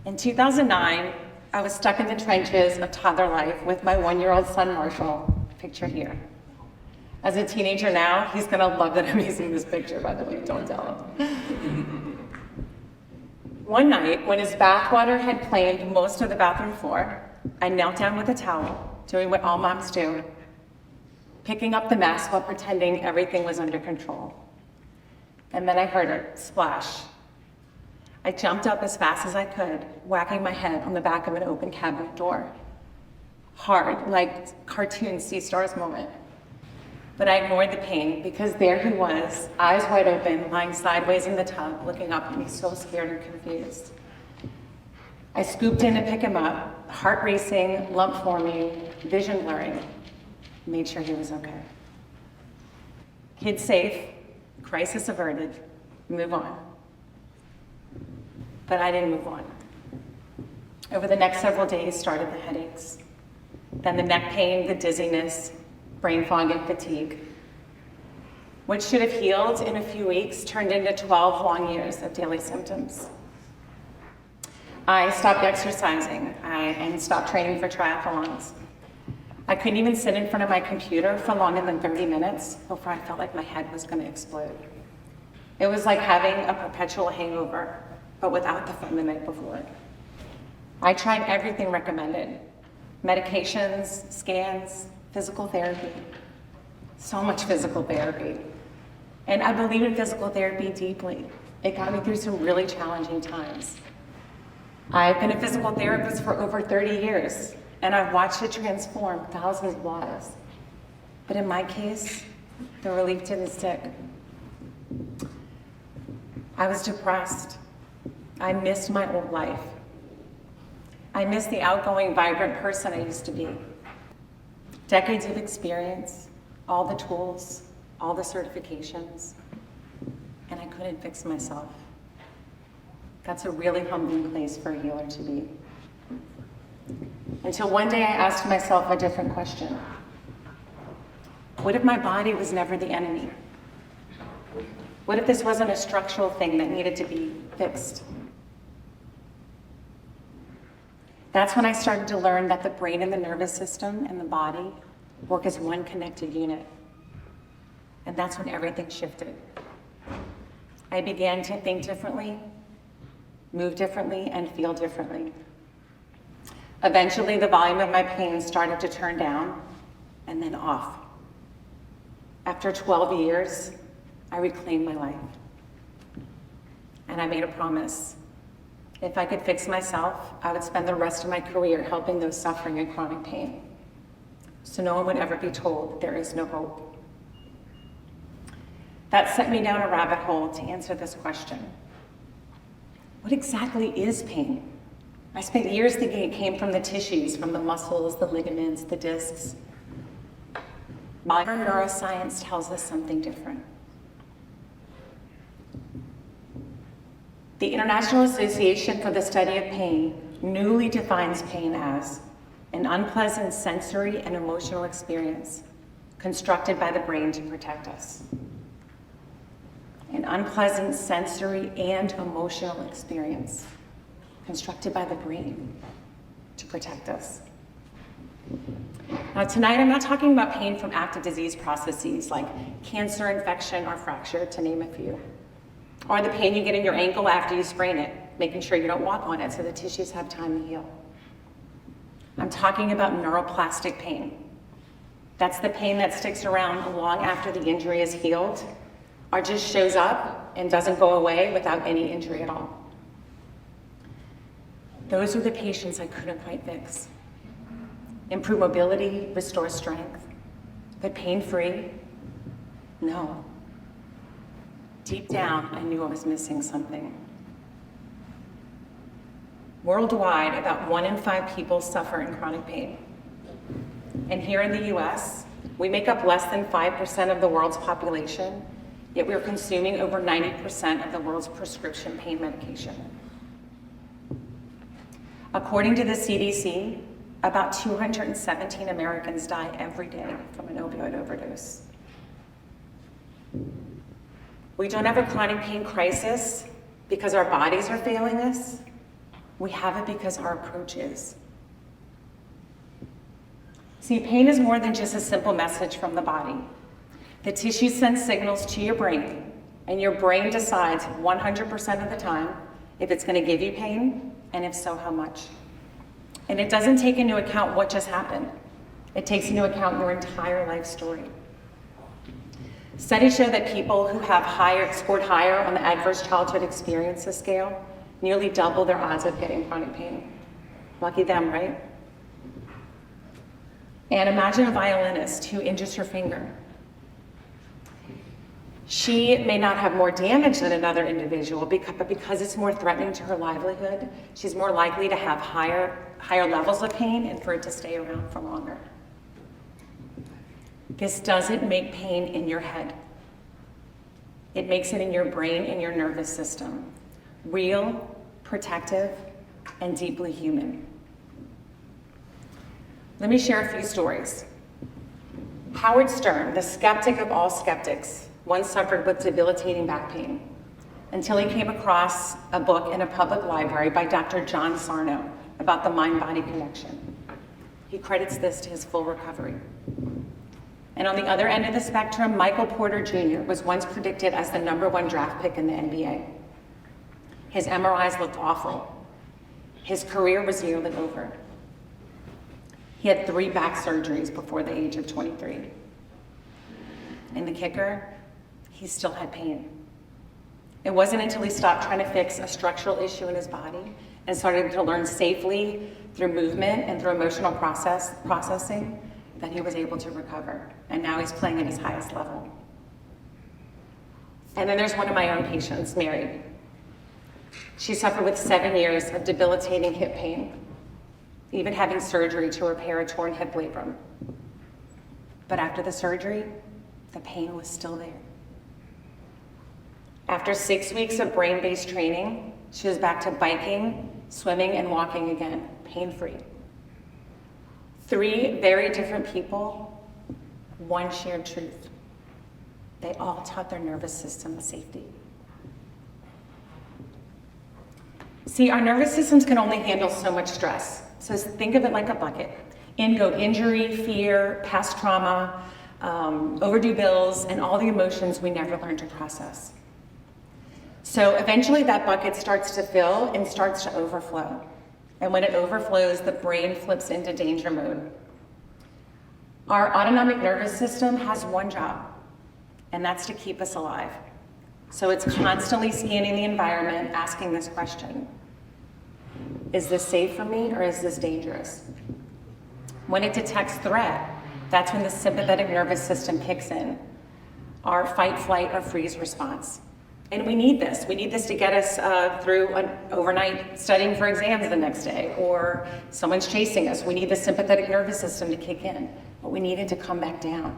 In 2009, I was stuck in the trenches of toddler life with my 1-year-old son, Marshall, pictured here. As a teenager now, he's gonna love that I'm using this picture, by the way, don't tell him. One night, when his bathwater had claimed most of the bathroom floor, I knelt down with a towel, doing what all moms do, picking up the mess while pretending everything was under control. And then I heard it splash. I jumped up as fast as I could, whacking my head on the back of an open cabinet door. Hard, like cartoon Sea Stars moment. But I ignored the pain because there he was, eyes wide open, lying sideways in the tub, looking up at me so scared and confused. I scooped in to pick him up, heart racing, lump forming, vision blurring. Made sure he was okay. Kid safe, crisis averted, move on. But I didn't move on. Over the next several days started the headaches, then the neck pain, the dizziness, brain fog and fatigue. What should have healed in a few weeks turned into 12 long years of daily symptoms. I stopped exercising and stopped training for triathlons. I couldn't even sit in front of my computer for longer than 30 minutes before I felt like my head was going to explode. It was like having a perpetual hangover, but without the fun the night before. I tried everything recommended: medications, scans, physical therapy, so much physical therapy. And I believe in physical therapy deeply. It got me through some really challenging times. I've been a physical therapist for over 30 years, and I've watched it transform thousands of lives. But in my case, the relief didn't stick. I was depressed. I missed my old life. I missed the outgoing, vibrant person I used to be. Decades of experience, all the tools, all the certifications, and I couldn't fix myself. That's a really humbling place for a healer to be. Until one day I asked myself a different question. What if my body was never the enemy? What if this wasn't a structural thing that needed to be fixed? That's when I started to learn that the brain and the nervous system and the body work as one connected unit. And that's when everything shifted. I began to think differently, move differently, and feel differently. Eventually, the volume of my pain started to turn down and then off. After 12 years, I reclaimed my life. And I made a promise. If I could fix myself, I would spend the rest of my career helping those suffering in chronic pain, so no one would ever be told there is no hope. That set me down a rabbit hole to answer this question. What exactly is pain? I spent years thinking it came from the tissues, from the muscles, the ligaments, the discs. Modern neuroscience tells us something different. The International Association for the Study of Pain newly defines pain as an unpleasant sensory and emotional experience constructed by the brain to protect us. An unpleasant sensory and emotional experience constructed by the brain to protect us. Now tonight I'm not talking about pain from active disease processes like cancer, infection, or fracture, to name a few. Or the pain you get in your ankle after you sprain it, making sure you don't walk on it so the tissues have time to heal. I'm talking about neuroplastic pain. That's the pain that sticks around long after the injury is healed, or just shows up and doesn't go away without any injury at all. Those are the patients I couldn't quite fix. Improve mobility, restore strength, but pain-free? No. Deep down, I knew I was missing something. Worldwide, about 1 in 5 people suffer in chronic pain. And here in the US, we make up less than 5% of the world's population, yet we're consuming over 90% of the world's prescription pain medication. According to the CDC, about 217 Americans die every day from an opioid overdose. We don't have a chronic pain crisis because our bodies are failing us. We have it because our approach is. See, pain is more than just a simple message from the body. The tissue sends signals to your brain, and your brain decides 100% of the time if it's going to give you pain, and if so, how much. And it doesn't take into account what just happened. It takes into account your entire life story. Studies show that people who have scored higher on the adverse childhood experiences scale nearly double their odds of getting chronic pain. Lucky them, right? And imagine a violinist who injures her finger. She may not have more damage than another individual, but because it's more threatening to her livelihood, she's more likely to have higher levels of pain and for it to stay around for longer. This doesn't make pain in your head. It makes it in your brain and your nervous system. Real, protective, and deeply human. Let me share a few stories. Howard Stern, the skeptic of all skeptics, once suffered with debilitating back pain until he came across a book in a public library by Dr. John Sarno about the mind-body connection. He credits this to his full recovery. And on the other end of the spectrum, Michael Porter Jr. was once predicted as the #1 draft pick in the NBA. His MRIs looked awful. His career was nearly over. He had 3 back surgeries before the age of 23. And the kicker, he still had pain. It wasn't until he stopped trying to fix a structural issue in his body and started to learn safely through movement and through emotional processing that he was able to recover. And now he's playing at his highest level. And then there's one of my own patients, Mary. She suffered with 7 years of debilitating hip pain, even having surgery to repair a torn hip labrum. But after the surgery, the pain was still there. After 6 weeks of brain-based training, she was back to biking, swimming, and walking again, pain-free. 3 very different people, one shared truth. They all taught their nervous system safety. See, our nervous systems can only handle so much stress. So think of it like a bucket. In go injury, fear, past trauma, overdue bills, and all the emotions we never learned to process. So eventually that bucket starts to fill and starts to overflow. And when it overflows, the brain flips into danger mode. Our autonomic nervous system has one job, and that's to keep us alive. So it's constantly scanning the environment, asking this question: is this safe for me, or is this dangerous? When it detects threat, that's when the sympathetic nervous system kicks in, our fight, flight, or freeze response. And we need this. We need this to get us through an overnight studying for exams the next day, or someone's chasing us. We need the sympathetic nervous system to kick in, but we need it to come back down.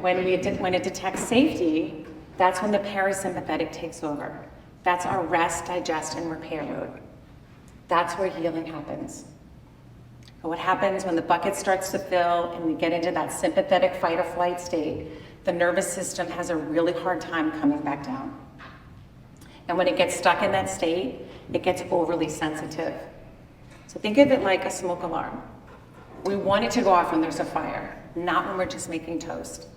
When it detects safety, that's when the parasympathetic takes over. That's our rest, digest, and repair mode. That's where healing happens. But what happens when the bucket starts to fill and we get into that sympathetic fight or flight state, the nervous system has a really hard time coming back down. And when it gets stuck in that state, it gets overly sensitive. So think of it like a smoke alarm. We want it to go off when there's a fire, not when we're just making toast.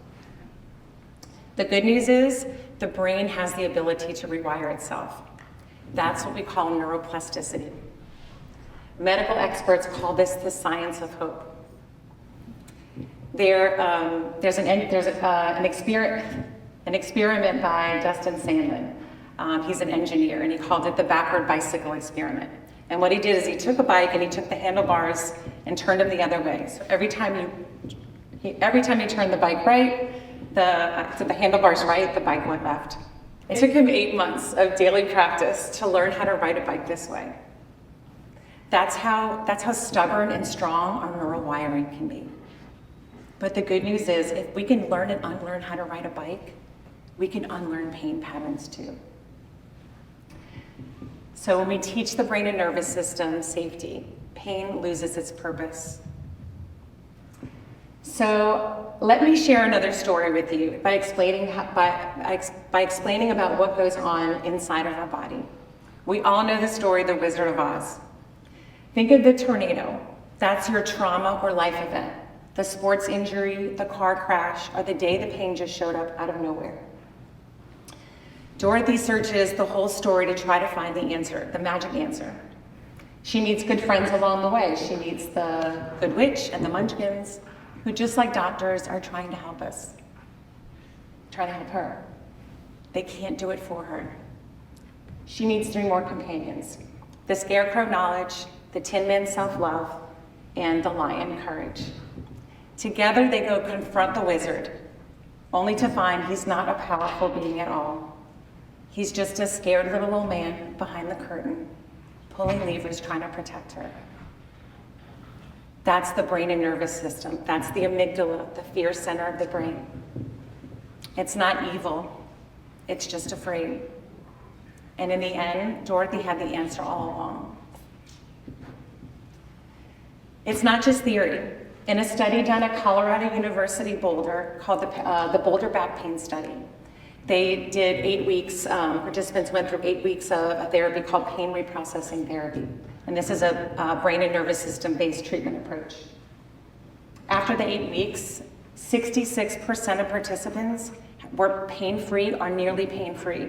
The good news is the brain has the ability to rewire itself. That's what we call neuroplasticity. Medical experts call this the science of hope. There's an experiment by Dustin Sandlin. He's an engineer, and he called it the backward bicycle experiment. And what he did is he took a bike and he took the handlebars and turned them the other way. So every time you turned the bike right, the handlebars right, the bike went left. It took him 8 months of daily practice to learn how to ride a bike this way. That's how stubborn and strong our neural wiring can be. But the good news is, if we can learn and unlearn how to ride a bike, we can unlearn pain patterns too. So when we teach the brain and nervous system safety, pain loses its purpose. So let me share another story with you by explaining about what goes on inside of our body We all know the story, The Wizard of Oz. Think of the tornado. That's your trauma or life event. The sports injury, the car crash, or the day the pain just showed up out of nowhere. Dorothy searches the whole story to try to find the answer, the magic answer. She meets good friends along the way. She meets the Good Witch and the Munchkins, who just like doctors are trying to help us, trying to help her. They can't do it for her. She meets 3 more companions, the Scarecrow Knowledge, the Tin Man Self-Love, and the Lion Courage. Together they go confront the wizard, only to find he's not a powerful being at all. He's just a scared little old man behind the curtain, pulling levers trying to protect her. That's the brain and nervous system. That's the amygdala, the fear center of the brain. It's not evil, it's just afraid. And in the end, Dorothy had the answer all along. It's not just theory. In a study done at Colorado University Boulder called the Boulder Back Pain Study, they did 8 weeks, participants went through 8 weeks of a therapy called pain reprocessing therapy. And this is a brain and nervous system based treatment approach. After the 8 weeks, 66% of participants were pain-free or nearly pain-free.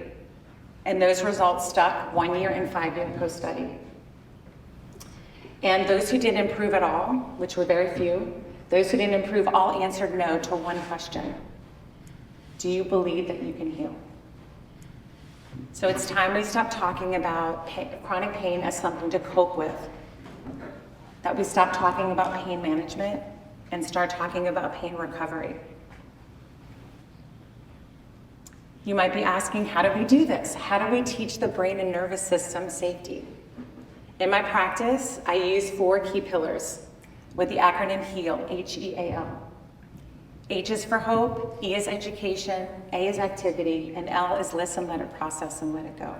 And those results stuck 1 year and 5 year post-study. And those who didn't improve at all, which were very few, those who didn't improve all answered no to one question. Do you believe that you can heal? So it's time we stop talking about chronic pain as something to cope with, that we stop talking about pain management and start talking about pain recovery. You might be asking, how do we do this? How do we teach the brain and nervous system safety? In my practice, I use 4 key pillars with the acronym HEAL, H-E-A-L. H is for hope, E is education, A is activity, and L is listen, let it process, and let it go.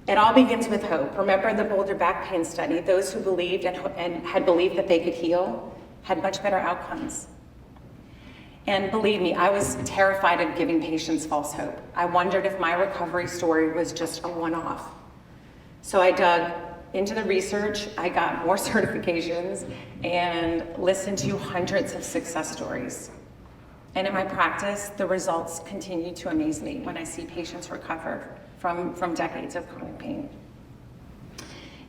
It all begins with hope. Remember the Boulder Back Pain Study, those who believed and had believed that they could heal had much better outcomes. And believe me, I was terrified of giving patients false hope. I wondered if my recovery story was just a one-off. So I dug into the research, I got more certifications, and listened to hundreds of success stories. And in my practice, the results continue to amaze me when I see patients recover from decades of chronic pain.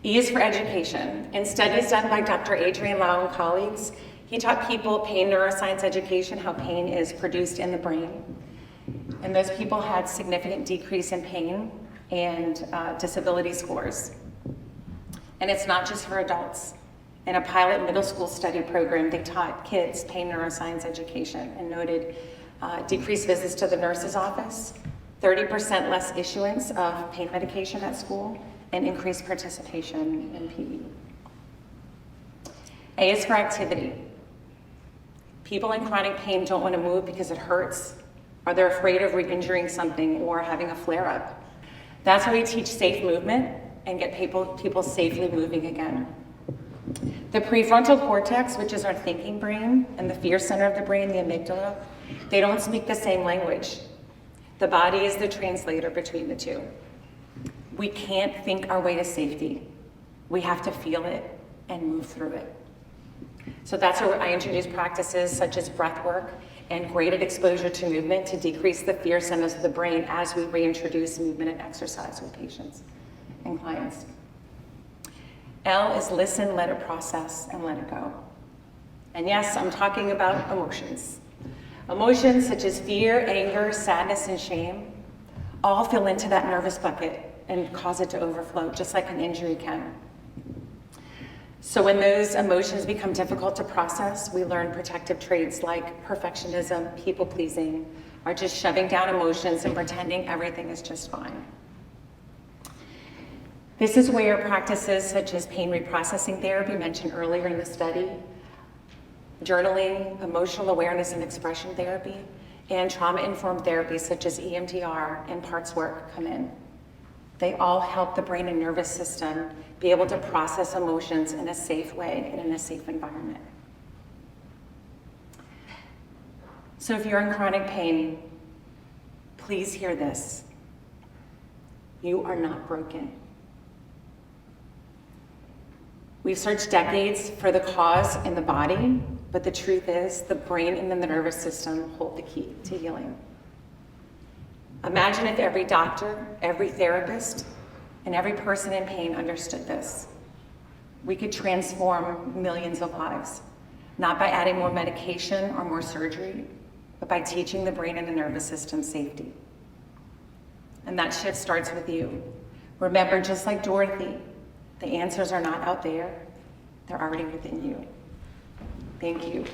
E is for education. In studies done by Dr. Adrian Lau and colleagues, he taught people pain neuroscience education, how pain is produced in the brain. And those people had significant decrease in pain and disability scores. And it's not just for adults. In a pilot middle school study program, they taught kids pain neuroscience education and noted decreased visits to the nurse's office, 30% less issuance of pain medication at school, and increased participation in PE. A is for activity. People in chronic pain don't want to move because it hurts, or they're afraid of re-injuring something or having a flare-up. That's why we teach safe movement and get people safely moving again. The prefrontal cortex, which is our thinking brain, and the fear center of the brain, the amygdala, they don't speak the same language. The body is the translator between the two. We can't think our way to safety. We have to feel it and move through it. So that's where I introduce practices such as breath work and graded exposure to movement to decrease the fear centers of the brain as we reintroduce movement and exercise with patients and clients. L is listen, let it process, and let it go. And yes, I'm talking about emotions. Emotions such as fear, anger, sadness, and shame all fill into that nervous bucket and cause it to overflow, just like an injury can. So when those emotions become difficult to process, we learn protective traits like perfectionism, people-pleasing, or just shoving down emotions and pretending everything is just fine. This is where practices such as pain reprocessing therapy, mentioned earlier in the study, journaling, emotional awareness and expression therapy, and trauma-informed therapies such as EMDR and parts work come in. They all help the brain and nervous system be able to process emotions in a safe way and in a safe environment. So if you're in chronic pain, please hear this. You are not broken. We've searched decades for the cause in the body, but the truth is the brain and the nervous system hold the key to healing. Imagine if every doctor, every therapist, and every person in pain understood this. We could transform millions of lives, not by adding more medication or more surgery, but by teaching the brain and the nervous system safety. And that shift starts with you. Remember, just like Dorothy, the answers are not out there, they're already within you. Thank you.